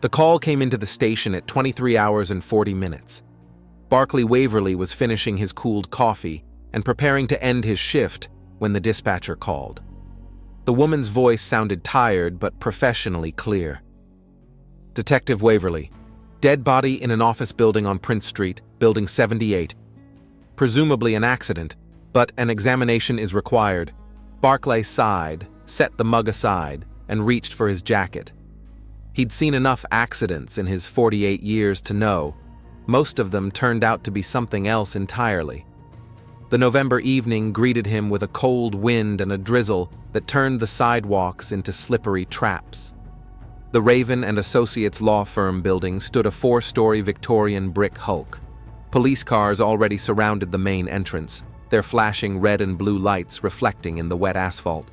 The call came into the station at 23 hours and 40 minutes. Barclay Waverly was finishing his cooled coffee and preparing to end his shift when the dispatcher called. The woman's voice sounded tired but professionally clear. Detective Waverly, dead body in an office building on Prince Street, Building 78. Presumably an accident, but an examination is required. Barclay sighed, set the mug aside, and reached for his jacket. He'd seen enough accidents in his 48 years to know most of them turned out to be something else entirely. The November evening greeted him with a cold wind and a drizzle that turned the sidewalks into slippery traps. The Raven and Associates law firm building stood a 4-story Victorian brick hulk. Police cars already surrounded the main entrance, their flashing red and blue lights reflecting in the wet asphalt.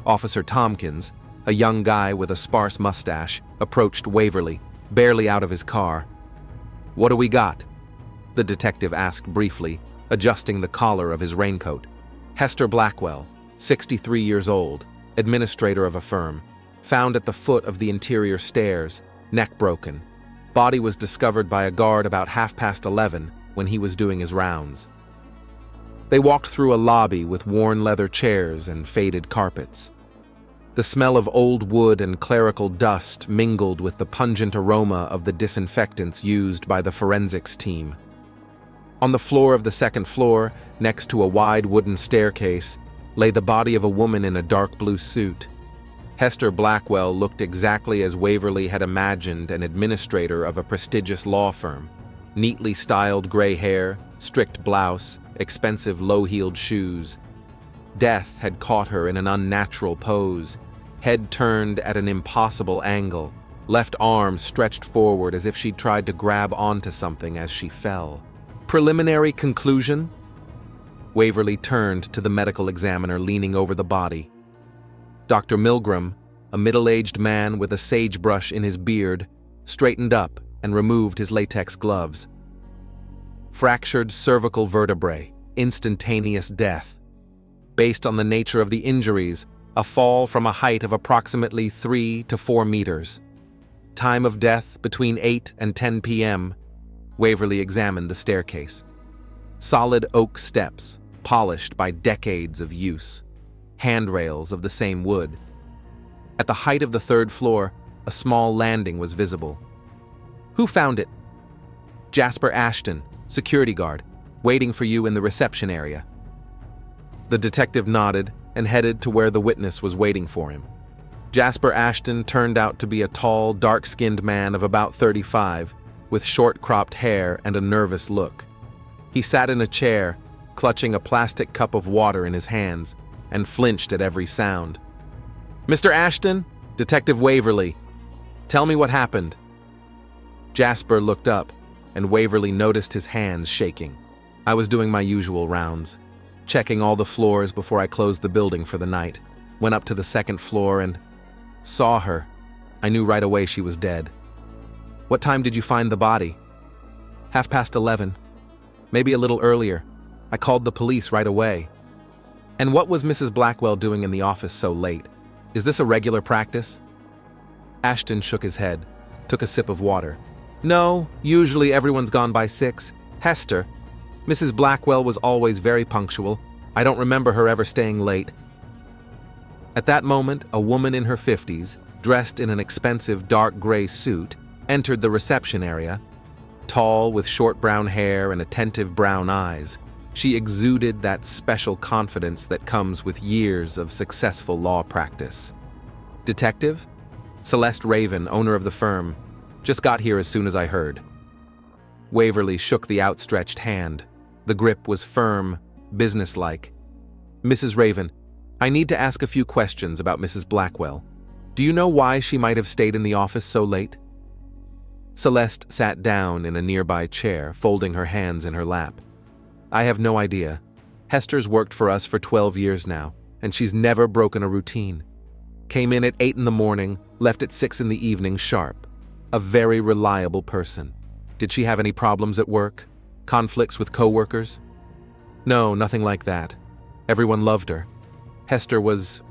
Officer Tompkins, a young guy with a sparse mustache, approached Waverly, barely out of his car. "What do we got?" the detective asked briefly, adjusting the collar of his raincoat. Hester Blackwell, 63 years old, administrator of a firm, found at the foot of the interior stairs, neck broken. Body was discovered by a guard about 11:30 when he was doing his rounds. They walked through a lobby with worn leather chairs and faded carpets. The smell of old wood and clerical dust mingled with the pungent aroma of the disinfectants used by the forensics team. On the floor of the second floor, next to a wide wooden staircase, lay the body of a woman in a dark blue suit. Hester Blackwell looked exactly as Waverly had imagined an administrator of a prestigious law firm. Neatly styled gray hair, strict blouse, expensive low-heeled shoes. Death had caught her in an unnatural pose, head turned at an impossible angle, left arm stretched forward as if she'd tried to grab onto something as she fell. Preliminary conclusion? Waverly turned to the medical examiner leaning over the body. Dr. Milgram, a middle-aged man with a sagebrush in his beard, straightened up and removed his latex gloves. Fractured cervical vertebrae, instantaneous death. Based on the nature of the injuries, a fall from a height of approximately 3 to 4 meters. Time of death between 8 and 10 p.m. Waverly examined the staircase. Solid oak steps, polished by decades of use. Handrails of the same wood. At the height of the third floor, a small landing was visible. "Who found it?" "Jasper Ashton, security guard, waiting for you in the reception area." The detective nodded and headed to where the witness was waiting for him. Jasper Ashton turned out to be a tall, dark-skinned man of about 35, with short-cropped hair and a nervous look. He sat in a chair, clutching a plastic cup of water in his hands, and flinched at every sound. "Mr. Ashton, Detective Waverly, tell me what happened." Jasper looked up, and Waverly noticed his hands shaking. "I was doing my usual rounds, checking all the floors before I closed the building for the night. Went up to the second floor and saw her. I knew right away she was dead." "What time did you find the body?" 11:30. Maybe a little earlier. I called the police right away." "And what was Mrs. Blackwell doing in the office so late? Is this a regular practice?" Ashton shook his head, took a sip of water. "No, usually everyone's gone by 6. Hester, Mrs. Blackwell was always very punctual. I don't remember her ever staying late." At that moment, a woman in her 50s, dressed in an expensive dark gray suit, entered the reception area. Tall, with short brown hair and attentive brown eyes, she exuded that special confidence that comes with years of successful law practice. "Detective? Celeste Raven, owner of the firm. Just got here as soon as I heard." Waverly shook the outstretched hand. The grip was firm, businesslike. "Mrs. Raven, I need to ask a few questions about Mrs. Blackwell. Do you know why she might have stayed in the office so late?" Celeste sat down in a nearby chair, folding her hands in her lap. "I have no idea. Hester's worked for us for 12 years now, and she's never broken a routine. Came in at 8 in the morning, left at 6 in the evening sharp. A very reliable person. Did she have any problems at work? Conflicts with coworkers?" "No, nothing like that. Everyone loved her. Hester was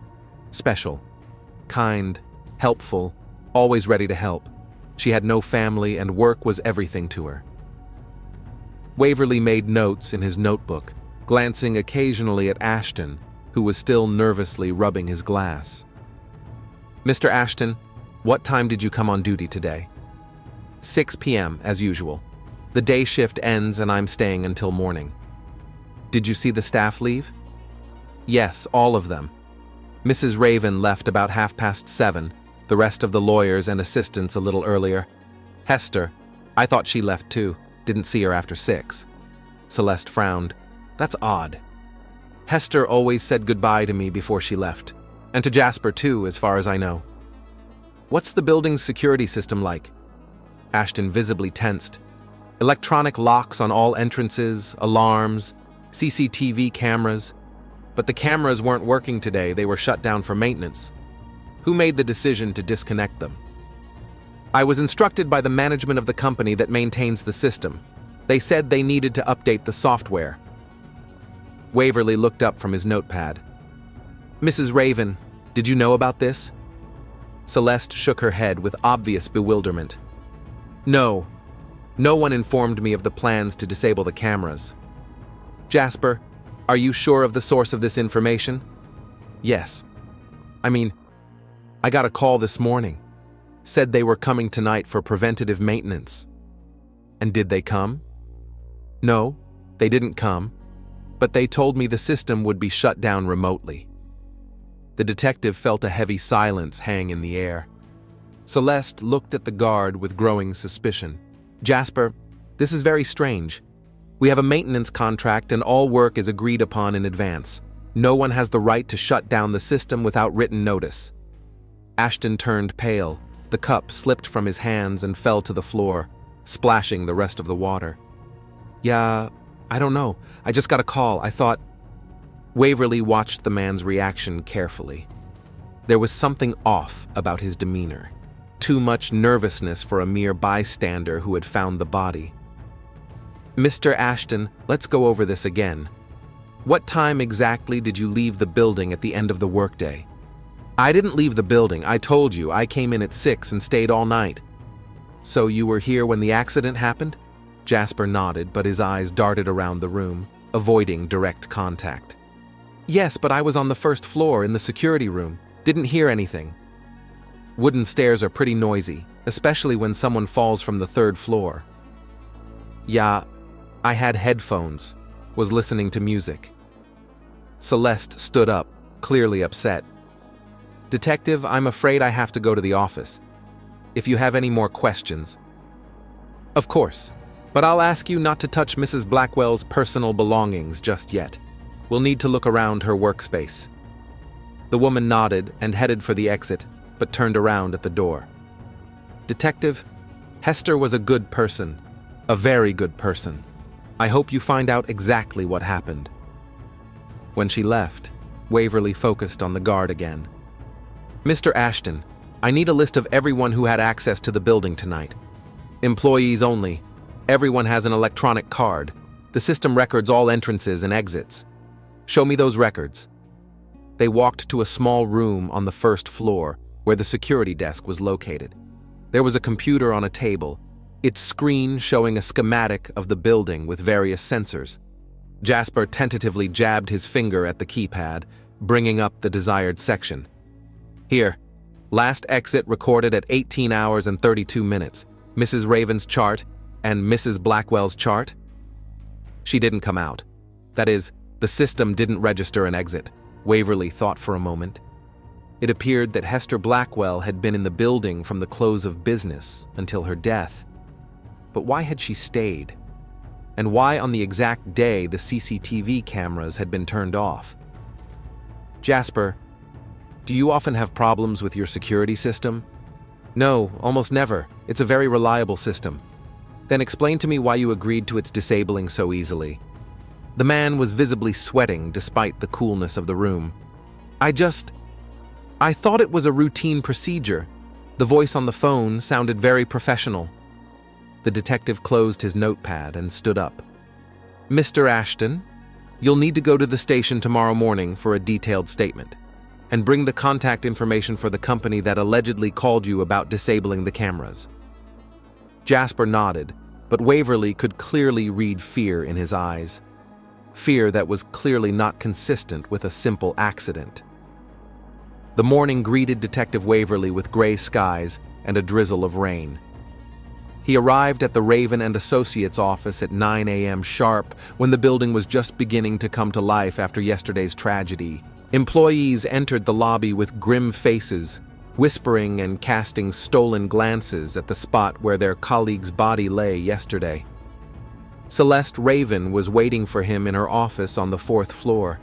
special. Kind, helpful, always ready to help. She had no family and work was everything to her. Waverly made notes in his notebook, glancing occasionally at Ashton, who was still nervously rubbing his glass. "Mr. Ashton, what time did you come on duty today?" 6 p.m., as usual. The day shift ends and I'm staying until morning. Did you see the staff leave? Yes, all of them. Mrs. Raven left about 7:30, the rest of the lawyers and assistants a little earlier. Hester, I thought she left too, didn't see her after 6. Celeste frowned. That's odd. Hester always said goodbye to me before she left, and to Jasper too, as far as I know. What's the building's security system like? Ashton visibly tensed. Electronic locks on all entrances, alarms, CCTV cameras. But the cameras weren't working today, they were shut down for maintenance. Who made the decision to disconnect them? I was instructed by the management of the company that maintains the system. They said they needed to update the software. Waverly looked up from his notepad. Mrs. Raven, did you know about this? Celeste shook her head with obvious bewilderment. No. No one informed me of the plans to disable the cameras. Jasper, are you sure of the source of this information? Yes. I got a call this morning. Said they were coming tonight for preventative maintenance. And did they come? No, they didn't come, but they told me the system would be shut down remotely. The detective felt a heavy silence hang in the air. Celeste looked at the guard with growing suspicion. Jasper, this is very strange. We have a maintenance contract and all work is agreed upon in advance. No one has the right to shut down the system without written notice. Ashton turned pale. The cup slipped from his hands and fell to the floor, splashing the rest of the water. Yeah, I don't know. I just got a call. I thought... Waverly watched the man's reaction carefully. There was something off about his demeanor. Too much nervousness for a mere bystander who had found the body. Mr. Ashton, let's go over this again. What time exactly did you leave the building at the end of the workday? I didn't leave the building. I told you I came in at 6 and stayed all night. So you were here when the accident happened? Jasper nodded, but his eyes darted around the room, avoiding direct contact. Yes, but I was on the first floor in the security room. Didn't hear anything. Wooden stairs are pretty noisy, especially when someone falls from the 3rd floor. Yeah, I had headphones, was listening to music. Celeste stood up, clearly upset. Detective, I'm afraid I have to go to the office. If you have any more questions. Of course, but I'll ask you not to touch Mrs. Blackwell's personal belongings just yet. We'll need to look around her workspace. The woman nodded and headed for the exit, but turned around at the door. Detective, Hester was a good person, a very good person. I hope you find out exactly what happened. When she left, Waverly focused on the guard again. Mr. Ashton, I need a list of everyone who had access to the building tonight. Employees only. Everyone has an electronic card. The system records all entrances and exits. Show me those records. They walked to a small room on the 1st floor where the security desk was located. There was a computer on a table, its screen showing a schematic of the building with various sensors. Jasper tentatively jabbed his finger at the keypad, bringing up the desired section. Here, last exit recorded at 18 hours and 32 minutes. Mrs. Raven's chart and Mrs. Blackwell's chart? She didn't come out. That is, the system didn't register an exit. Waverly thought for a moment. It appeared that Hester Blackwell had been in the building from the close of business until her death. But why had she stayed? And why on the exact day the CCTV cameras had been turned off? Jasper, do you often have problems with your security system? No, almost never. It's a very reliable system. Then explain to me why you agreed to its disabling so easily. The man was visibly sweating despite the coolness of the room. I thought it was a routine procedure. The voice on the phone sounded very professional. The detective closed his notepad and stood up. Mr. Ashton, you'll need to go to the station tomorrow morning for a detailed statement, and bring the contact information for the company that allegedly called you about disabling the cameras. Jasper nodded, but Waverly could clearly read fear in his eyes. Fear that was clearly not consistent with a simple accident. The morning greeted Detective Waverly with gray skies and a drizzle of rain. He arrived at the Raven and Associates office at 9 a.m. sharp when the building was just beginning to come to life after yesterday's tragedy. Employees entered the lobby with grim faces, whispering and casting stolen glances at the spot where their colleague's body lay yesterday. Celeste Raven was waiting for him in her office on the 4th floor.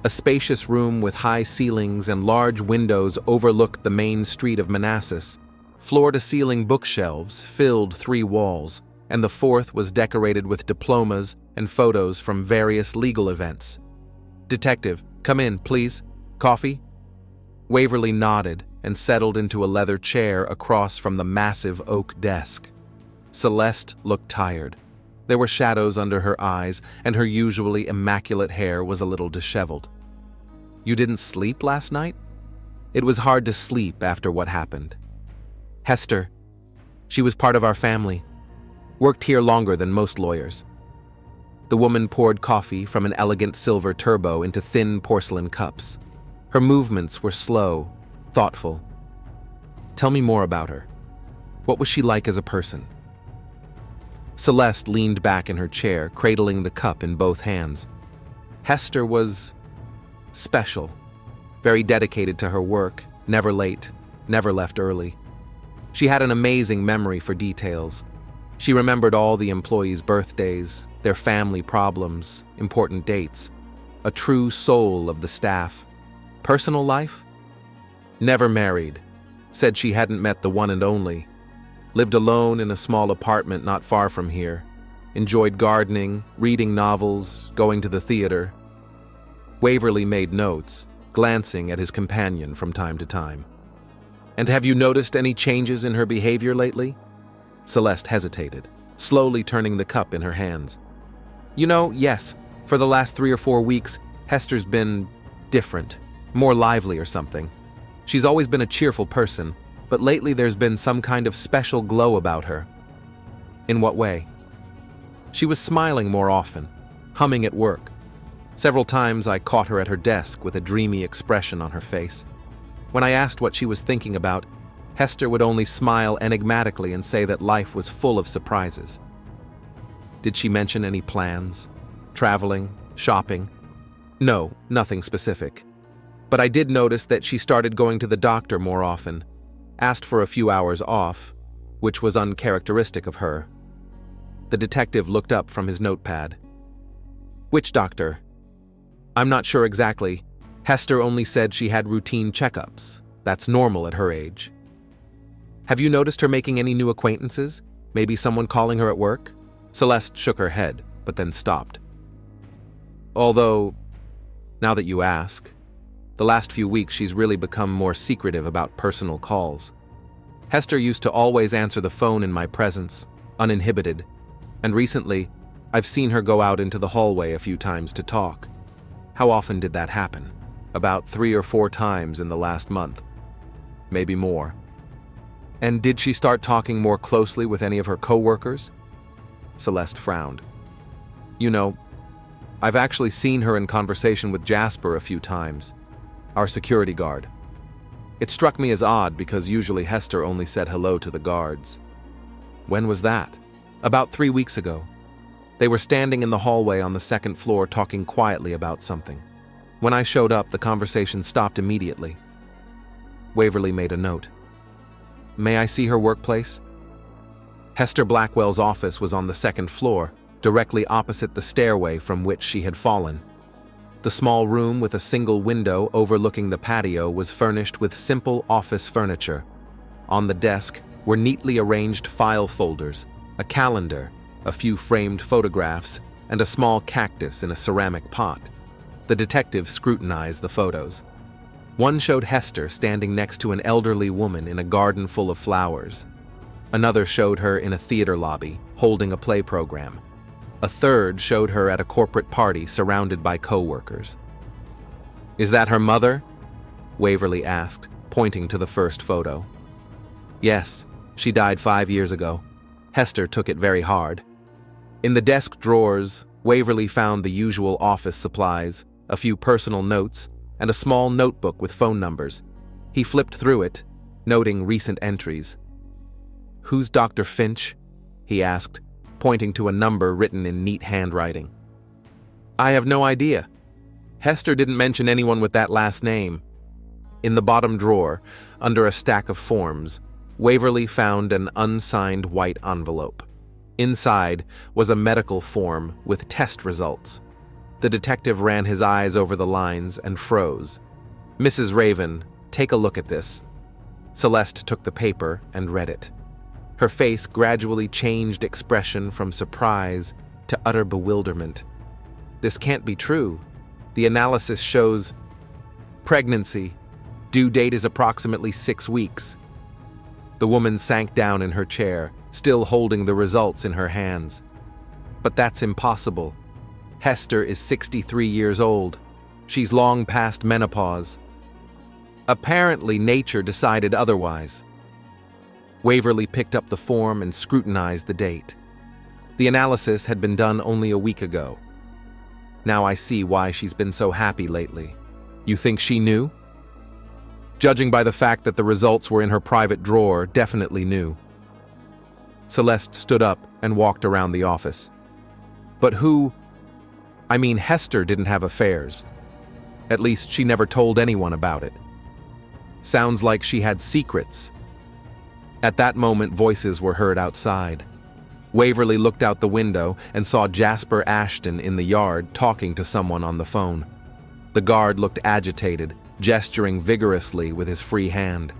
A spacious room with high ceilings and large windows overlooked the main street of Manassas. Floor-to-ceiling bookshelves filled 3 walls, and the 4th was decorated with diplomas and photos from various legal events. "Detective, come in, please. Coffee?" Waverly nodded and settled into a leather chair across from the massive oak desk. Celeste looked tired. There were shadows under her eyes, and her usually immaculate hair was a little disheveled. "You didn't sleep last night?" "It was hard to sleep after what happened. Hester, she was part of our family. Worked here longer than most lawyers." The woman poured coffee from an elegant silver turbo into thin porcelain cups. Her movements were slow, thoughtful. "Tell me more about her. What was she like as a person?" Celeste leaned back in her chair, cradling the cup in both hands. Hester was special, very dedicated to her work, never late, never left early. She had an amazing memory for details. She remembered all the employees' birthdays, their family problems, important dates. A true soul of the staff. Personal life? Never married. Said she hadn't met the one and only. Lived alone in a small apartment not far from here. Enjoyed gardening, reading novels, going to the theater. Waverly made notes, glancing at his companion from time to time. "And have you noticed any changes in her behavior lately?" Celeste hesitated, slowly turning the cup in her hands. Yes. For the last 3 or 4 weeks, Hester's been different, more lively or something. She's always been a cheerful person, but lately there's been some kind of special glow about her." "In what way?" "She was smiling more often, humming at work. Several times I caught her at her desk with a dreamy expression on her face. When I asked what she was thinking about, Hester would only smile enigmatically and say that life was full of surprises." "Did she mention any plans? Traveling? Shopping?" "No, nothing specific. But I did notice that she started going to the doctor more often. Asked for a few hours off, which was uncharacteristic of her." The detective looked up from his notepad. "Which doctor?" "I'm not sure exactly. Hester only said she had routine checkups. That's normal at her age." "Have you noticed her making any new acquaintances? Maybe someone calling her at work?" Celeste shook her head, but then stopped. "Although, now that you ask, the last few weeks she's really become more secretive about personal calls. Hester used to always answer the phone in my presence, uninhibited, and recently, I've seen her go out into the hallway a few times to talk. How often did that happen? About 3 or 4 times in the last month. Maybe more." "And did she start talking more closely with any of her coworkers?" Celeste frowned. I've actually seen her in conversation with Jasper a few times, our security guard. It struck me as odd because usually Hester only said hello to the guards." "When was that?" "About 3 weeks ago. They were standing in the hallway on the 2nd floor talking quietly about something. When I showed up, the conversation stopped immediately." Waverly made a note. "May I see her workplace?" Hester Blackwell's office was on the 2nd floor, directly opposite the stairway from which she had fallen. The small room with a single window overlooking the patio was furnished with simple office furniture. On the desk were neatly arranged file folders, a calendar, a few framed photographs, and a small cactus in a ceramic pot. The detective scrutinized the photos. One showed Hester standing next to an elderly woman in a garden full of flowers. Another showed her in a theater lobby, holding a play program. A third showed her at a corporate party surrounded by co-workers. "Is that her mother?" Waverly asked, pointing to the first photo. "Yes, she died 5 years ago. Hester took it very hard. In the desk drawers, Waverly found the usual office supplies, a few personal notes, and a small notebook with phone numbers. He flipped through it, noting recent entries. "Who's Dr. Finch?" he asked, pointing to a number written in neat handwriting. "I have no idea. Hester didn't mention anyone with that last name." In the bottom drawer, under a stack of forms, Waverly found an unsigned white envelope. Inside was a medical form with test results. The detective ran his eyes over the lines and froze. "Mrs. Raven, take a look at this." Celeste took the paper and read it. Her face gradually changed expression from surprise to utter bewilderment. "This can't be true. The analysis shows pregnancy. Due date is approximately 6 weeks. The woman sank down in her chair, still holding the results in her hands. "But that's impossible. Hester is 63 years old. She's long past menopause." Apparently, nature decided otherwise. Waverly picked up the form and scrutinized the date. The analysis had been done only a week ago. "Now I see why she's been so happy lately." "You think she knew?" "Judging by the fact that the results were in her private drawer, definitely knew." Celeste stood up and walked around the office. "But who? I mean, Hester didn't have affairs. At least she never told anyone about it. Sounds like she had secrets." At that moment, voices were heard outside. Waverly looked out the window and saw Jasper Ashton in the yard talking to someone on the phone. The guard looked agitated, gesturing vigorously with his free hand.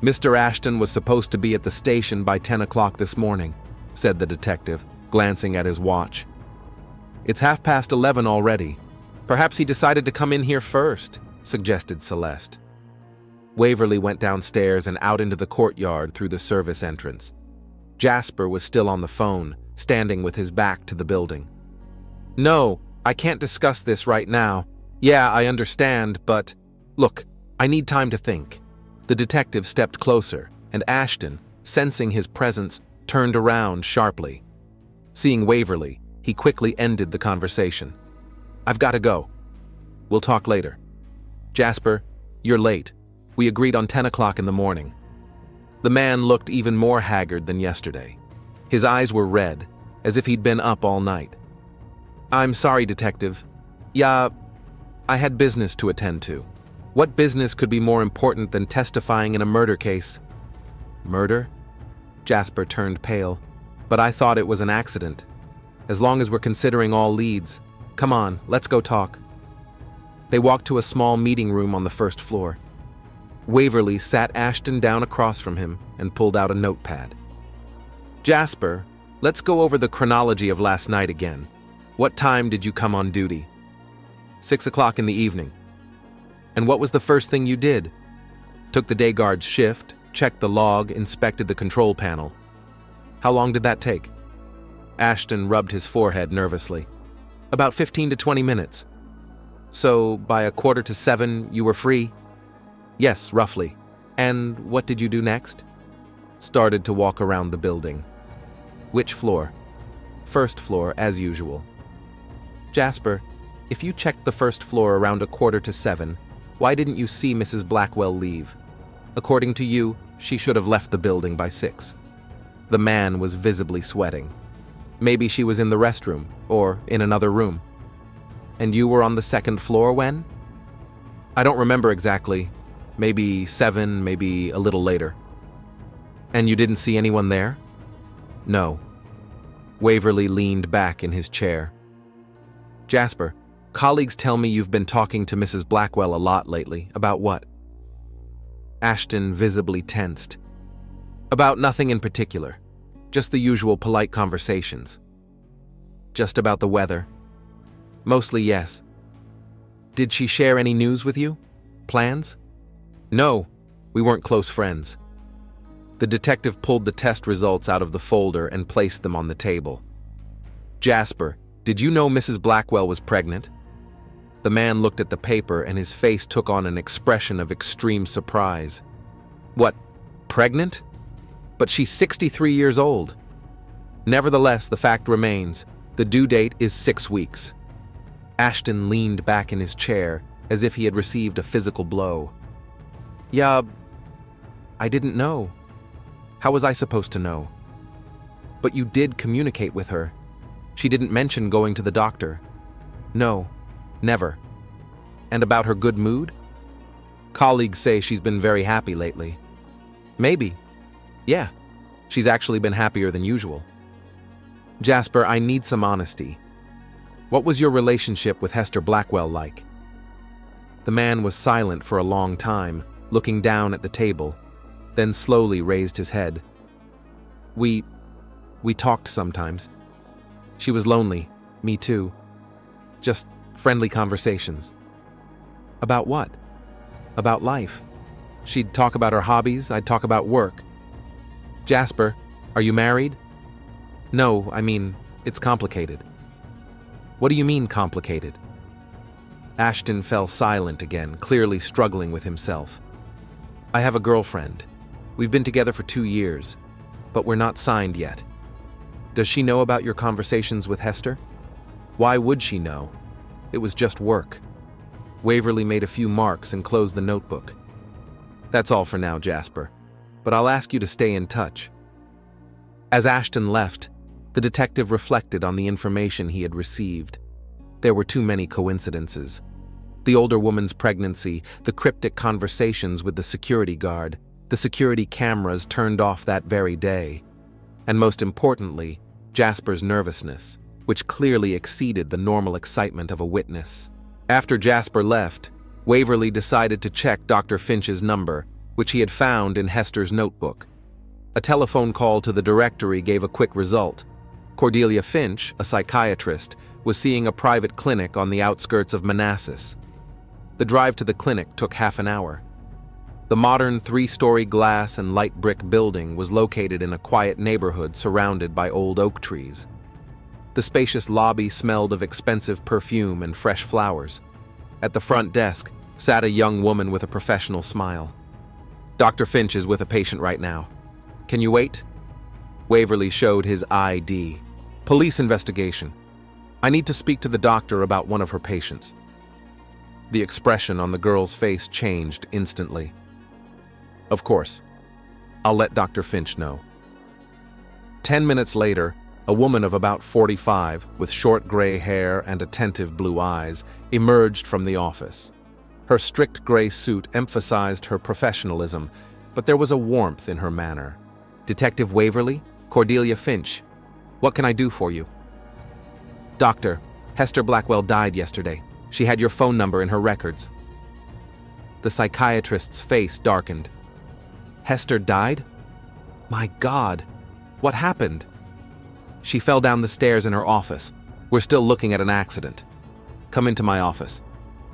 "Mr. Ashton was supposed to be at the station by 10 o'clock this morning," said the detective, glancing at his watch. "It's 11:30 already. Perhaps he decided to come in here first," suggested Celeste. Waverly went downstairs and out into the courtyard through the service entrance. Jasper was still on the phone, standing with his back to the building. "No, I can't discuss this right now. Yeah, I understand, but look, I need time to think." The detective stepped closer, and Ashton, sensing his presence, turned around sharply. Seeing Waverly, he quickly ended the conversation. "I've got to go. We'll talk later." "Jasper, you're late. We agreed on 10 o'clock in the morning." The man looked even more haggard than yesterday. His eyes were red, as if he'd been up all night. "I'm sorry, detective. Yeah, I had business to attend to." "What business could be more important than testifying in a murder case?" "Murder?" Jasper turned pale. "But I thought it was an accident. As long as we're considering all leads. Come on, let's go talk." They walked to a small meeting room on the first floor. Waverly sat Ashton down across from him and pulled out a notepad. "Jasper, let's go over the chronology of last night again. What time did you come on duty?" 6 o'clock in the evening." "And what was the first thing you did?" "Took the day guard's shift, checked the log, inspected the control panel." "How long did that take?" Ashton rubbed his forehead nervously. "About 15 to 20 minutes. "So, by 6:45, you were free?" "Yes, roughly." "And what did you do next?" "Started to walk around the building." "Which floor?" "First floor, as usual." "Jasper, if you checked the first floor around 6:45, why didn't you see Mrs. Blackwell leave? According to you, she should have left the building by 6. The man was visibly sweating. "Maybe she was in the restroom, or in another room." "And you were on the second floor when?" "I don't remember exactly. Maybe 7, maybe a little later." "And you didn't see anyone there?" "No." Waverly leaned back in his chair. "Jasper, colleagues tell me you've been talking to Mrs. Blackwell a lot lately. About what?" Ashton visibly tensed. "About nothing in particular. Just the usual polite conversations." "Just about the weather?" "Mostly, yes." "Did she share any news with you? Plans?" "No, we weren't close friends." The detective pulled the test results out of the folder and placed them on the table. "Jasper, did you know Mrs. Blackwell was pregnant?" The man looked at the paper and his face took on an expression of extreme surprise. "What, pregnant? But she's 63 years old." Nevertheless, the fact remains, the due date is 6 weeks. Ashton leaned back in his chair as if he had received a physical blow. Yeah, I didn't know. How was I supposed to know? But you did communicate with her. She didn't mention going to the doctor. No, never. And about her good mood? Colleagues say she's been very happy lately. Maybe. Yeah, she's actually been happier than usual. Jasper, I need some honesty. What was your relationship with Hester Blackwell like? The man was silent for a long time, looking down at the table, then slowly raised his head. We talked sometimes. She was lonely, me too. Just friendly conversations. About what? About life. She'd talk about her hobbies, I'd talk about work. Jasper, are you married? No, I mean, it's complicated. What do you mean complicated? Ashton fell silent again, clearly struggling with himself. I have a girlfriend. We've been together for 2 years, but we're not signed yet. Does she know about your conversations with Hester? Why would she know? It was just work. Waverly made a few marks and closed the notebook. That's all for now, Jasper, but I'll ask you to stay in touch. As Ashton left, the detective reflected on the information he had received. There were too many coincidences. The older woman's pregnancy, the cryptic conversations with the security guard, the security cameras turned off that very day, and most importantly, Jasper's nervousness, which clearly exceeded the normal excitement of a witness. After Jasper left, Waverly decided to check Dr. Finch's number, which he had found in Hester's notebook. A telephone call to the directory gave a quick result. Cordelia Finch, a psychiatrist, was seeing a private clinic on the outskirts of Manassas. The drive to the clinic took half an hour. The modern 3-story glass and light brick building was located in a quiet neighborhood surrounded by old oak trees. The spacious lobby smelled of expensive perfume and fresh flowers. At the front desk sat a young woman with a professional smile. Dr. Finch is with a patient right now. Can you wait? Waverly showed his ID. Police investigation. I need to speak to the doctor about one of her patients. The expression on the girl's face changed instantly. Of course. I'll let Dr. Finch know. 10 minutes later, a woman of about 45, with short gray hair and attentive blue eyes, emerged from the office. Her strict gray suit emphasized her professionalism, but there was a warmth in her manner. Detective Waverly, Cordelia Finch. What can I do for you? Doctor, Hester Blackwell died yesterday. She had your phone number in her records. The psychiatrist's face darkened. Hester died? My God, what happened? She fell down the stairs in her office. We're still looking at an accident. Come into my office.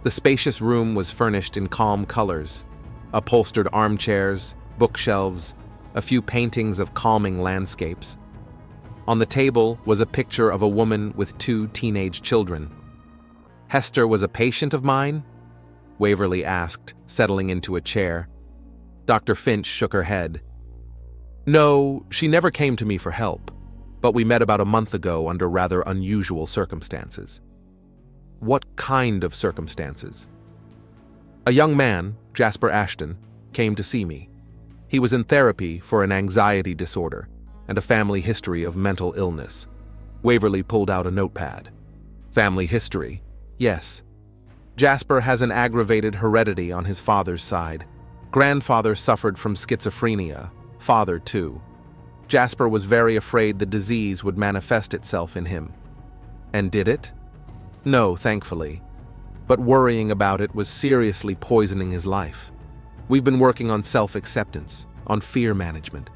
The spacious room was furnished in calm colors. Upholstered armchairs, bookshelves, a few paintings of calming landscapes. On the table was a picture of a woman with 2 teenage children. Hester was a patient of mine? Waverly asked, settling into a chair. Dr. Finch shook her head. No, she never came to me for help, but we met about a month ago under rather unusual circumstances. What kind of circumstances? A young man, Jasper Ashton, came to see me. He was in therapy for an anxiety disorder and a family history of mental illness. Waverly pulled out a notepad. Family history? Yes. Jasper has an aggravated heredity on his father's side. Grandfather suffered from schizophrenia, father too. Jasper was very afraid the disease would manifest itself in him. And did it? No, thankfully. But worrying about it was seriously poisoning his life. We've been working on self-acceptance, on fear management.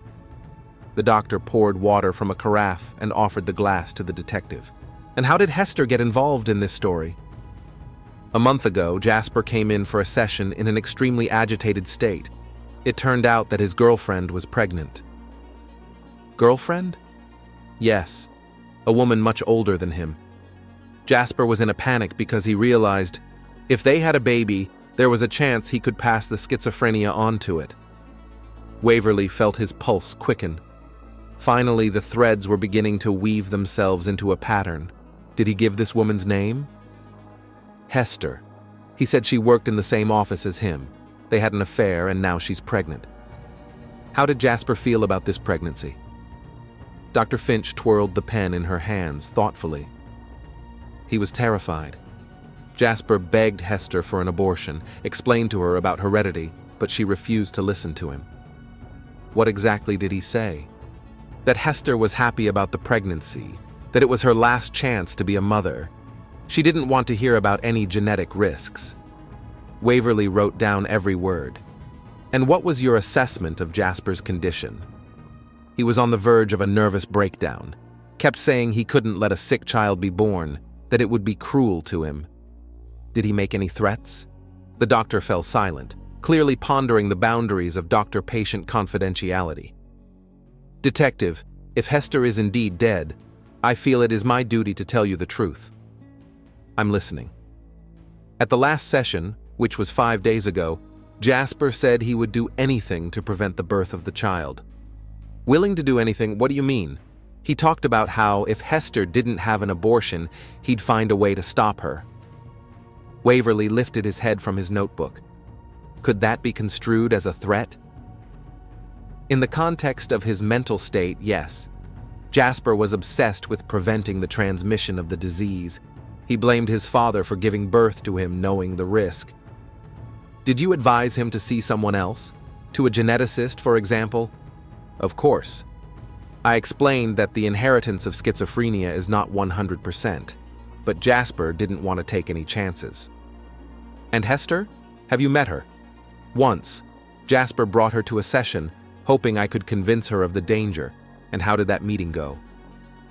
The doctor poured water from a carafe and offered the glass to the detective. And how did Hester get involved in this story? A month ago, Jasper came in for a session in an extremely agitated state. It turned out that his girlfriend was pregnant. Girlfriend? Yes, a woman much older than him. Jasper was in a panic because he realized if they had a baby, there was a chance he could pass the schizophrenia on to it. Waverly felt his pulse quicken. Finally, the threads were beginning to weave themselves into a pattern. Did he give this woman's name? Hester. He said she worked in the same office as him. They had an affair, and now she's pregnant. How did Jasper feel about this pregnancy? Dr. Finch twirled the pen in her hands thoughtfully. He was terrified. Jasper begged Hester for an abortion, explained to her about heredity, but she refused to listen to him. What exactly did he say? That Hester was happy about the pregnancy, that it was her last chance to be a mother. She didn't want to hear about any genetic risks. Waverly wrote down every word. And what was your assessment of Jasper's condition? He was on the verge of a nervous breakdown, kept saying he couldn't let a sick child be born, that it would be cruel to him. Did he make any threats? The doctor fell silent, clearly pondering the boundaries of doctor-patient confidentiality. Detective, if Hester is indeed dead, I feel it is my duty to tell you the truth. I'm listening. At the last session, which was 5 days ago, Jasper said he would do anything to prevent the birth of the child. Willing to do anything, what do you mean? He talked about how if Hester didn't have an abortion, he'd find a way to stop her. Waverly lifted his head from his notebook. Could that be construed as a threat? In the context of his mental state, yes. Jasper was obsessed with preventing the transmission of the disease. He blamed his father for giving birth to him knowing the risk. Did you advise him to see someone else? To a geneticist, for example? Of course. I explained that the inheritance of schizophrenia is not 100%, but Jasper didn't want to take any chances. And Hester? Have you met her? Once. Jasper brought her to a session, hoping I could convince her of the danger. And how did that meeting go?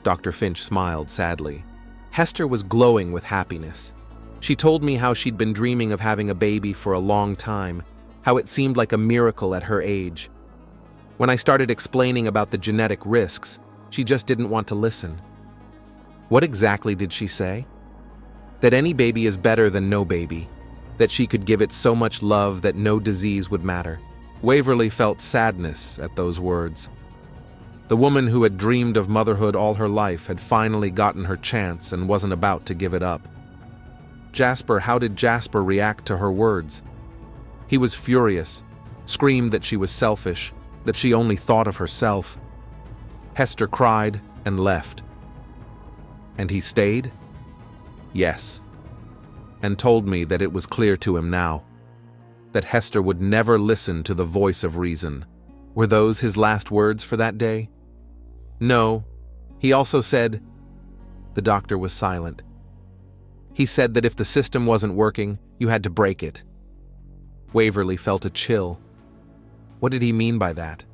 Dr. Finch smiled sadly. Hester was glowing with happiness. She told me how she'd been dreaming of having a baby for a long time, how it seemed like a miracle at her age. When I started explaining about the genetic risks, she just didn't want to listen. What exactly did she say? That any baby is better than no baby, that she could give it so much love that no disease would matter. Waverly felt sadness at those words. The woman who had dreamed of motherhood all her life had finally gotten her chance and wasn't about to give it up. Jasper, how did Jasper react to her words? He was furious, screamed that she was selfish, that she only thought of herself. Hester cried and left. And he stayed? Yes. And told me that it was clear to him now, that Hester would never listen to the voice of reason. Were those his last words for that day? No. He also said... The doctor was silent. He said that if the system wasn't working, you had to break it. Waverly felt a chill. What did he mean by that?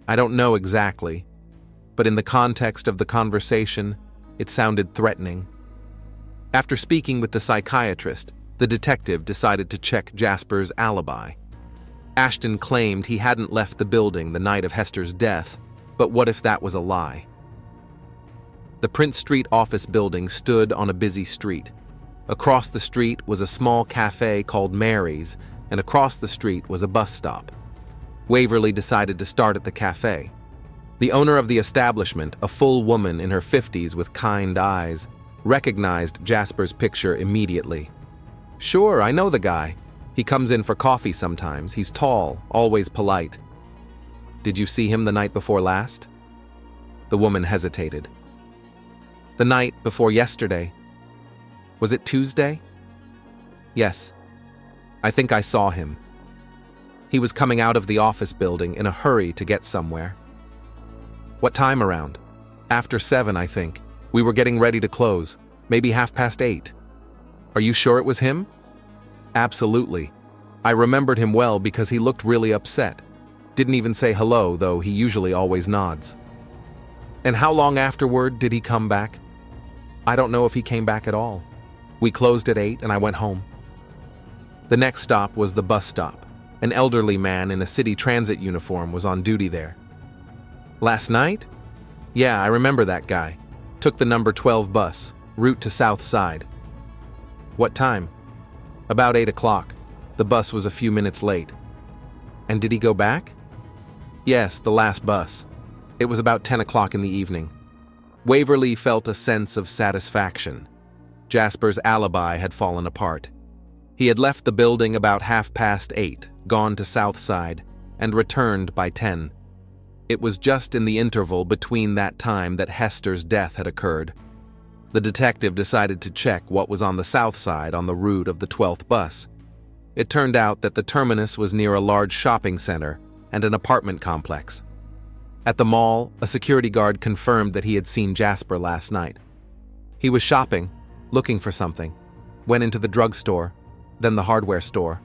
I don't know exactly, but in the context of the conversation, it sounded threatening. After speaking with the psychiatrist, the detective decided to check Jasper's alibi. Ashton claimed he hadn't left the building the night of Hester's death, but what if that was a lie? The Prince Street office building stood on a busy street. Across the street was a small cafe called Mary's, and across the street was a bus stop. Waverly decided to start at the cafe. The owner of the establishment, a full woman in her 50s with kind eyes, recognized Jasper's picture immediately. Sure, I know the guy. He comes in for coffee sometimes. He's tall, always polite. Did you see him the night before last? The woman hesitated. The night before yesterday. Was it Tuesday? Yes. I think I saw him. He was coming out of the office building in a hurry to get somewhere. What time around? After 7, I think. We were getting ready to close. Maybe 8:30. Are you sure it was him? Absolutely. I remembered him well because he looked really upset. Didn't even say hello, though he usually always nods. And how long afterward did he come back? I don't know if he came back at all. We closed at 8 and I went home. The next stop was the bus stop. An elderly man in a city transit uniform was on duty there. Last night? Yeah, I remember that guy. Took the number 12 bus, route to South Side. What time? About 8 o'clock. The bus was a few minutes late. And did he go back? Yes, the last bus. It was about 10 o'clock in the evening. Waverly felt a sense of satisfaction. Jasper's alibi had fallen apart. He had left the building about 8:30, gone to Southside, and returned by 10. It was just in the interval between that time that Hester's death had occurred. The detective decided to check what was on the south side on the route of the 12th bus. It turned out that the terminus was near a large shopping center and an apartment complex. At the mall, a security guard confirmed that he had seen Jasper last night. He was shopping, looking for something, went into the drugstore, then the hardware store.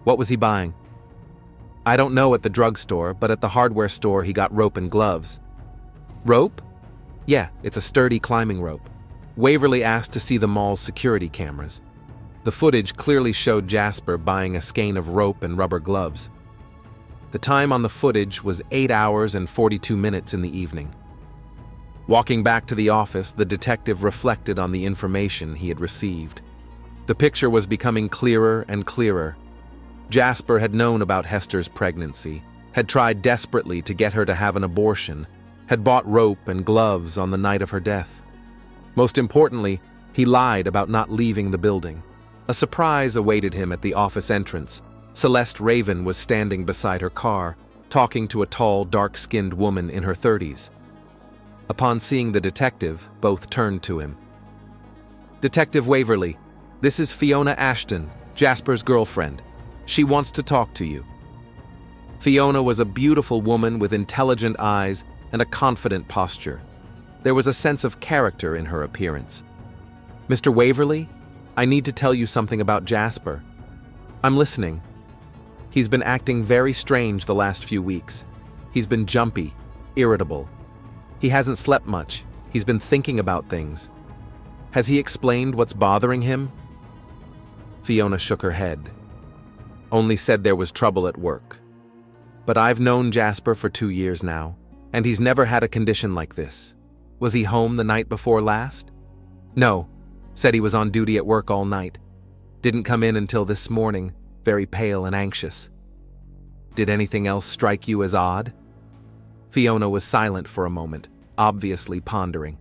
What was he buying? I don't know at the drugstore, but at the hardware store he got rope and gloves. Rope? Yeah, it's a sturdy climbing rope. Waverly asked to see the mall's security cameras. The footage clearly showed Jasper buying a skein of rope and rubber gloves. The time on the footage was 8 hours and 42 minutes in the evening. Walking back to the office, the detective reflected on the information he had received. The picture was becoming clearer and clearer. Jasper had known about Hester's pregnancy, had tried desperately to get her to have an abortion, had bought rope and gloves on the night of her death. Most importantly, he lied about not leaving the building. A surprise awaited him at the office entrance. Celeste Raven was standing beside her car, talking to a tall, dark-skinned woman in her 30s. Upon seeing the detective, both turned to him. "Detective Waverly, this is Fiona Ashton, Jasper's girlfriend. She wants to talk to you." Fiona was a beautiful woman with intelligent eyes and a confident posture. There was a sense of character in her appearance. "Mr. Waverly, I need to tell you something about Jasper." "I'm listening." "He's been acting very strange the last few weeks. He's been jumpy, irritable. He hasn't slept much. He's been thinking about things." "Has he explained what's bothering him?" Fiona shook her head. "Only said there was trouble at work. But I've known Jasper for 2 years now, and he's never had a condition like this. Was he home the night before last?" "No. Said he was on duty at work all night. Didn't come in until this morning, very pale and anxious." "Did anything else strike you as odd?" Fiona was silent for a moment, obviously pondering.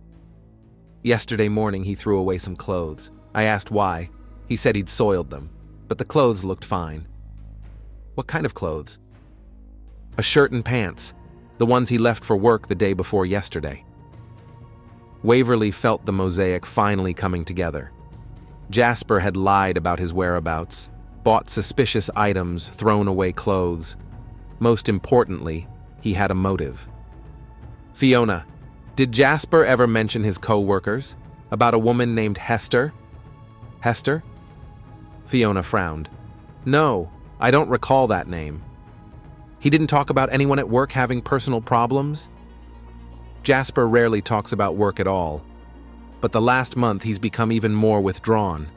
"Yesterday morning he threw away some clothes. I asked why. He said he'd soiled them, but the clothes looked fine." "What kind of clothes?" "A shirt and pants, the ones he left for work the day before yesterday." Waverly felt the mosaic finally coming together. Jasper had lied about his whereabouts, bought suspicious items, thrown away clothes. Most importantly, he had a motive. "Fiona, did Jasper ever mention his co-workers? About a woman named Hester?" "Hester?" Fiona frowned. "No, I don't recall that name." "He didn't talk about anyone at work having personal problems?" "Jasper rarely talks about work at all, but the last month he's become even more withdrawn."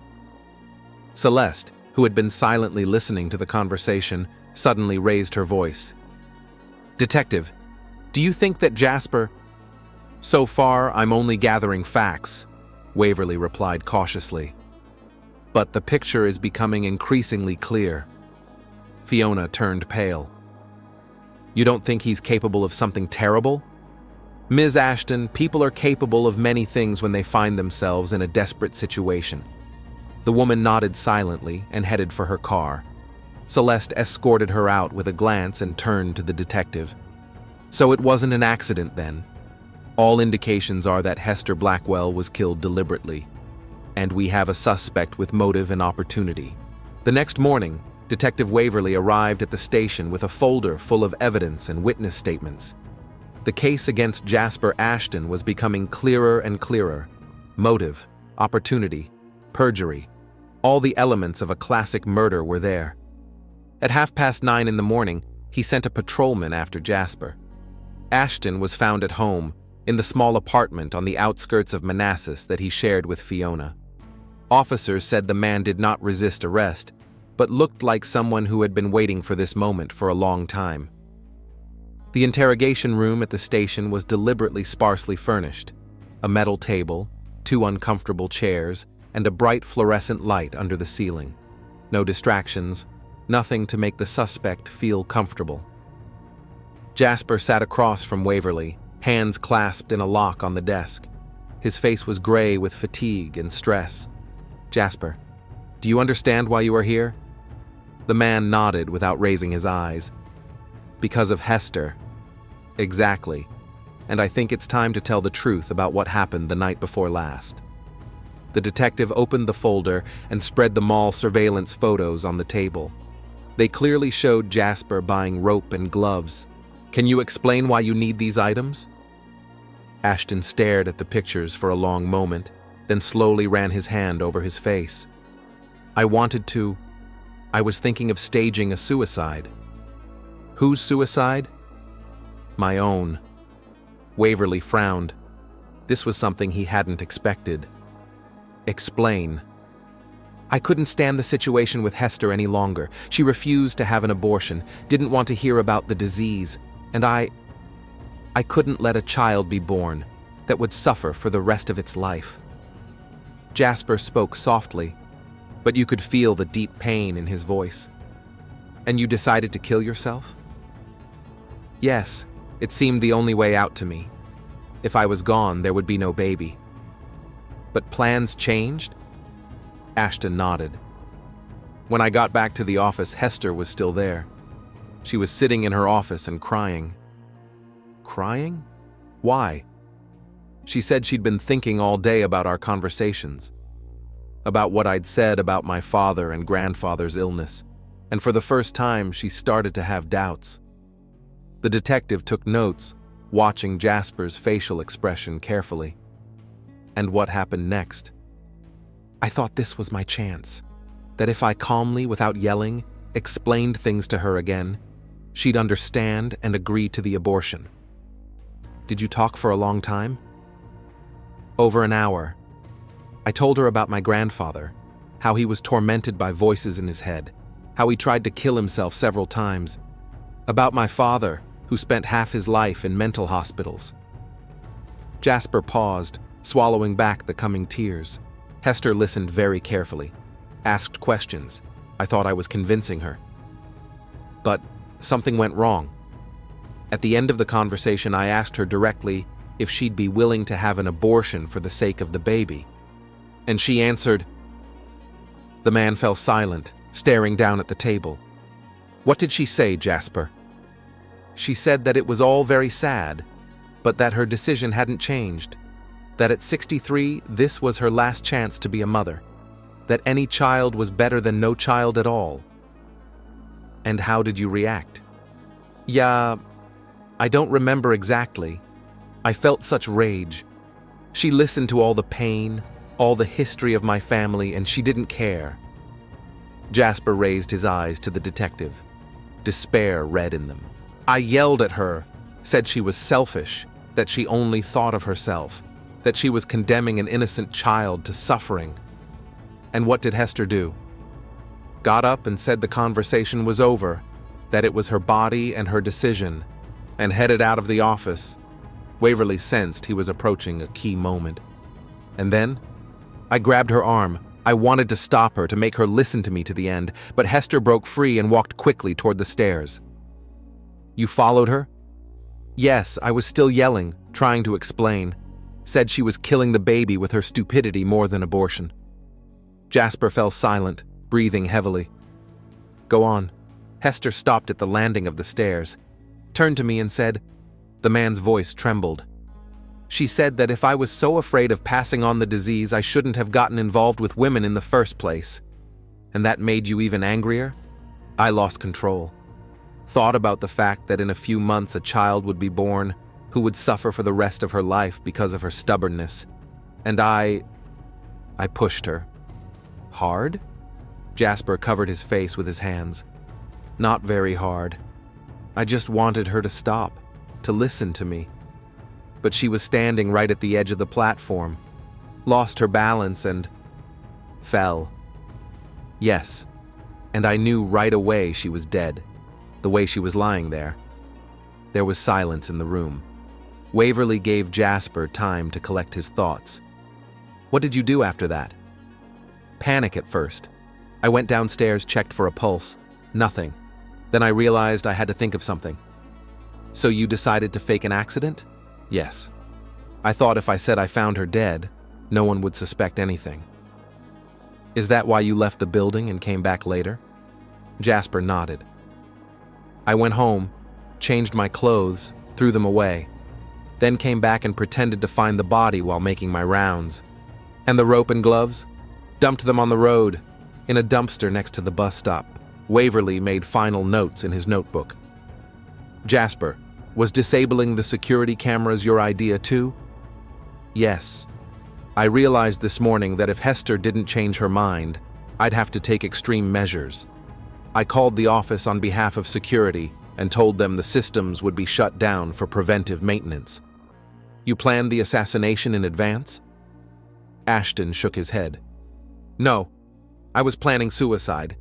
Celeste, who had been silently listening to the conversation, suddenly raised her voice. "Detective, do you think that Jasper—" "So far, I'm only gathering facts," Waverly replied cautiously. "But the picture is becoming increasingly clear." Fiona turned pale. "You don't think he's capable of something terrible?" "Ms. Ashton, people are capable of many things when they find themselves in a desperate situation." The woman nodded silently and headed for her car. Celeste escorted her out with a glance and turned to the detective. "So it wasn't an accident then? All indications are that Hester Blackwell was killed deliberately, and we have a suspect with motive and opportunity." The next morning, Detective Waverly arrived at the station with a folder full of evidence and witness statements. The case against Jasper Ashton was becoming clearer and clearer. Motive, opportunity, perjury, all the elements of a classic murder were there. At 9:30 in the morning, he sent a patrolman after Jasper. Ashton was found at home, in the small apartment on the outskirts of Manassas that he shared with Fiona. Officers said the man did not resist arrest, but looked like someone who had been waiting for this moment for a long time. The interrogation room at the station was deliberately sparsely furnished. A metal table, 2 uncomfortable chairs, and a bright fluorescent light under the ceiling. No distractions, nothing to make the suspect feel comfortable. Jasper sat across from Waverly, hands clasped in a lock on the desk. His face was gray with fatigue and stress. "Jasper, do you understand why you are here?" The man nodded without raising his eyes. "Because of Hester." "Exactly. And I think it's time to tell the truth about what happened the night before last." The detective opened the folder and spread the mall surveillance photos on the table. They clearly showed Jasper buying rope and gloves. "Can you explain why you need these items?" Ashton stared at the pictures for a long moment, then slowly ran his hand over his face. I was thinking of staging a suicide." "Whose suicide?" "My own." Waverly frowned. This was something he hadn't expected. "Explain." "I couldn't stand the situation with Hester any longer. She refused to have an abortion, didn't want to hear about the disease, and I couldn't let a child be born that would suffer for the rest of its life." Jasper spoke softly, but you could feel the deep pain in his voice. "And you decided to kill yourself?" "Yes, it seemed the only way out to me. If I was gone, there would be no baby." "But plans changed?" Ashton nodded. "When I got back to the office, Hester was still there. She was sitting in her office and crying." "Crying? Why?" "She said she'd been thinking all day about our conversations, about what I'd said about my father and grandfather's illness, and for the first time she started to have doubts." The detective took notes, watching Jasper's facial expression carefully. "And what happened next?" "I thought this was my chance, that if I calmly, without yelling, explained things to her again, she'd understand and agree to the abortion." "Did you talk for a long time?" "Over an hour. I told her about my grandfather, how he was tormented by voices in his head, how he tried to kill himself several times, about my father, who spent half his life in mental hospitals." Jasper paused, swallowing back the coming tears. Hester listened very carefully, asked questions. I thought I was convincing her. But something went wrong. At the end of the conversation, I asked her directly if she'd be willing to have an abortion for the sake of the baby. And she answered. The man fell silent, staring down at the table. "What did she say, Jasper?" "She said that it was all very sad, but that her decision hadn't changed. That at 63, this was her last chance to be a mother. That any child was better than no child at all." "And how did you react?" "Yeah, I don't remember exactly. I felt such rage. She listened to all the pain, all the history of my family, and she didn't care." Jasper raised his eyes to the detective. Despair read in them. "I yelled at her, said she was selfish, that she only thought of herself, that she was condemning an innocent child to suffering." "And what did Hester do?" "Got up and said the conversation was over, that it was her body and her decision, and headed out of the office." Waverly sensed he was approaching a key moment. "And then? I grabbed her arm. I wanted to stop her, to make her listen to me to the end, but Hester broke free and walked quickly toward the stairs." "You followed her?" "Yes, I was still yelling, trying to explain. Said she was killing the baby with her stupidity more than abortion." Jasper fell silent, breathing heavily. "Go on." Hester stopped at the landing of the stairs, turned to me and said, the man's voice trembled. "She said that if I was so afraid of passing on the disease, I shouldn't have gotten involved with women in the first place. And that made you even angrier?" I lost control. Thought about the fact that in a few months a child would be born who would suffer for the rest of her life because of her stubbornness. And I pushed her. "Hard?" Jasper covered his face with his hands. "Not very hard. I just wanted her to stop, to listen to me. But she was standing right at the edge of the platform, lost her balance and fell. Yes, and I knew right away she was dead, the way she was lying there." There was silence in the room. Waverly gave Jasper time to collect his thoughts. "What did you do after that?" "Panic at first. I went downstairs, checked for a pulse. Nothing. Then I realized I had to think of something." So you decided to fake an accident? Yes. I thought if I said I found her dead, no one would suspect anything. Is that why you left the building and came back later? Jasper nodded. I went home, changed my clothes, threw them away, then came back and pretended to find the body while making my rounds. And the rope and gloves? Dumped them on the road, in a dumpster next to the bus stop. Waverly made final notes in his notebook. Jasper, was disabling the security cameras your idea too? Yes. I realized this morning that if Hester didn't change her mind, I'd have to take extreme measures. I called the office on behalf of security and told them the systems would be shut down for preventive maintenance. You planned the assassination in advance? Ashton shook his head. No, I was planning suicide.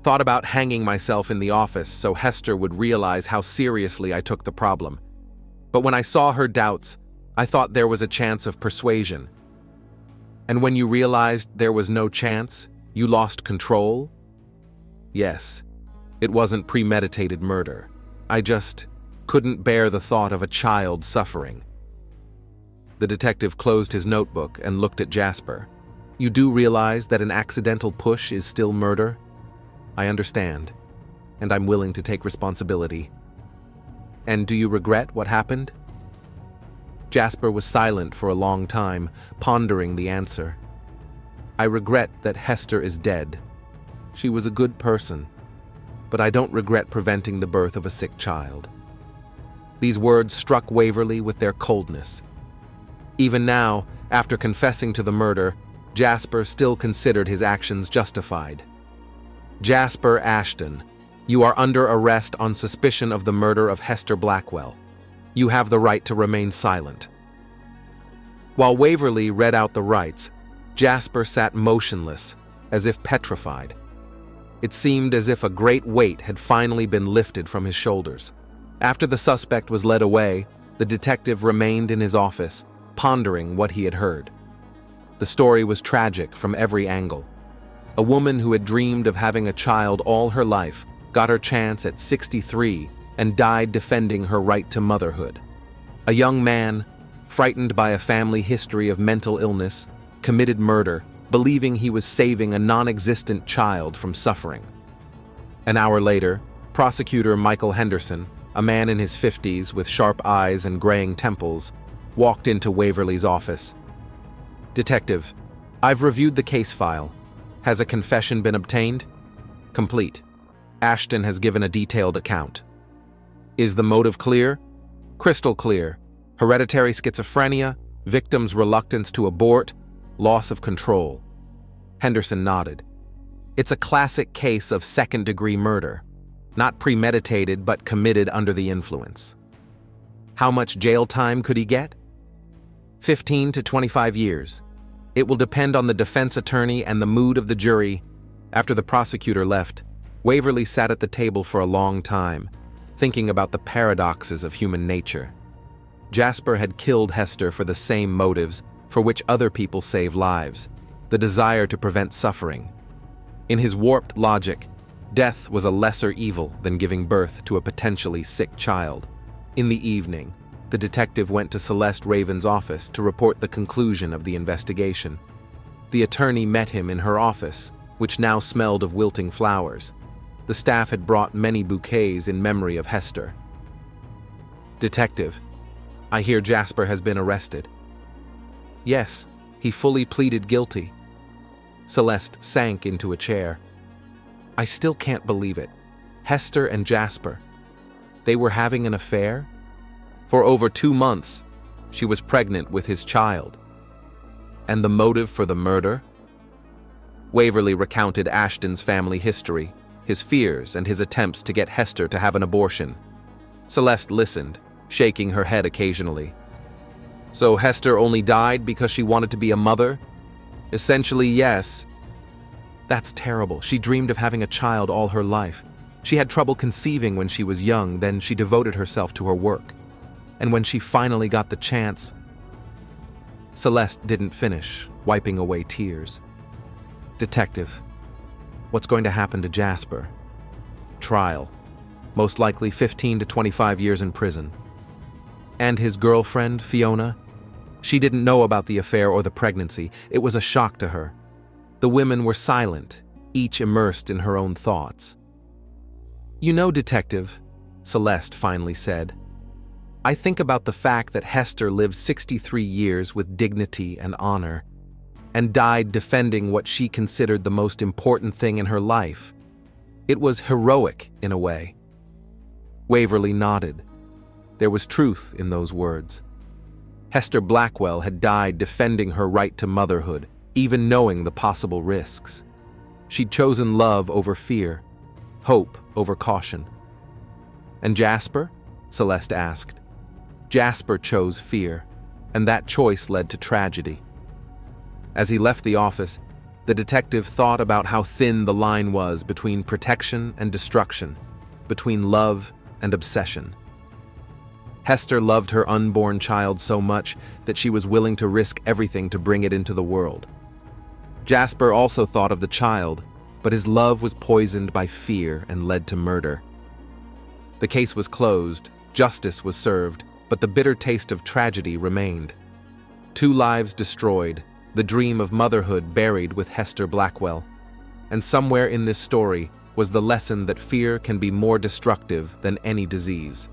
Thought about hanging myself in the office so Hester would realize how seriously I took the problem. But when I saw her doubts, I thought there was a chance of persuasion. And when you realized there was no chance, you lost control? Yes, it wasn't premeditated murder. I just couldn't bear the thought of a child suffering. The detective closed his notebook and looked at Jasper. You do realize that an accidental push is still murder? I understand, and I'm willing to take responsibility. And do you regret what happened? Jasper was silent for a long time, pondering the answer. I regret that Hester is dead. She was a good person, but I don't regret preventing the birth of a sick child. These words struck Waverly with their coldness. Even now, after confessing to the murder, Jasper still considered his actions justified. Jasper Ashton, you are under arrest on suspicion of the murder of Hester Blackwell. You have the right to remain silent. While Waverly read out the rights, Jasper sat motionless, as if petrified. It seemed as if a great weight had finally been lifted from his shoulders. After the suspect was led away, the detective remained in his office, pondering what he had heard. The story was tragic from every angle. A woman who had dreamed of having a child all her life got her chance at 63 and died defending her right to motherhood. A young man, frightened by a family history of mental illness, committed murder, believing he was saving a non-existent child from suffering. An hour later, prosecutor Michael Henderson, a man in his 50s with sharp eyes and graying temples, walked into Waverly's office. Detective, I've reviewed the case file. Has a confession been obtained? Complete. Ashton has given a detailed account. Is the motive clear? Crystal clear. Hereditary schizophrenia, victim's reluctance to abort, loss of control. Henderson nodded. It's a classic case of second-degree murder. Not premeditated, but committed under the influence. How much jail time could he get? 15 to 25 years. It will depend on the defense attorney and the mood of the jury. After the prosecutor left, Waverly sat at the table for a long time, thinking about the paradoxes of human nature. Jasper had killed Hester for the same motives for which other people save lives, the desire to prevent suffering. In his warped logic, death was a lesser evil than giving birth to a potentially sick child. In the evening, the detective went to Celeste Raven's office to report the conclusion of the investigation. The attorney met him in her office, which now smelled of wilting flowers. The staff had brought many bouquets in memory of Hester. Detective, I hear Jasper has been arrested. Yes, he fully pleaded guilty. Celeste sank into a chair. I still can't believe it. Hester and Jasper. They were having an affair? For over 2 months, she was pregnant with his child. And the motive for the murder? Waverly recounted Ashton's family history, his fears, and his attempts to get Hester to have an abortion. Celeste listened, shaking her head occasionally. So Hester only died because she wanted to be a mother? Essentially, yes. That's terrible. She dreamed of having a child all her life. She had trouble conceiving when she was young, then she devoted herself to her work. And when she finally got the chance... Celeste didn't finish, wiping away tears. Detective, what's going to happen to Jasper? Trial. most likely 15 to 25 years in prison. And his girlfriend, Fiona? She didn't know about the affair or the pregnancy. It was a shock to her. The women were silent, each immersed in her own thoughts. "You know, Detective," Celeste finally said, "I think about the fact that Hester lived 63 years with dignity and honor, and died defending what she considered the most important thing in her life. It was heroic, in a way." Waverly nodded. There was truth in those words. Hester Blackwell had died defending her right to motherhood, even knowing the possible risks. She'd chosen love over fear, hope over caution. "And Jasper?" Celeste asked. "Jasper chose fear, and that choice led to tragedy." As he left the office, the detective thought about how thin the line was between protection and destruction, between love and obsession. Hester loved her unborn child so much that she was willing to risk everything to bring it into the world. Jasper also thought of the child, but his love was poisoned by fear and led to murder. The case was closed, justice was served, but the bitter taste of tragedy remained. 2 lives destroyed, the dream of motherhood buried with Hester Blackwell. And somewhere in this story was the lesson that fear can be more destructive than any disease.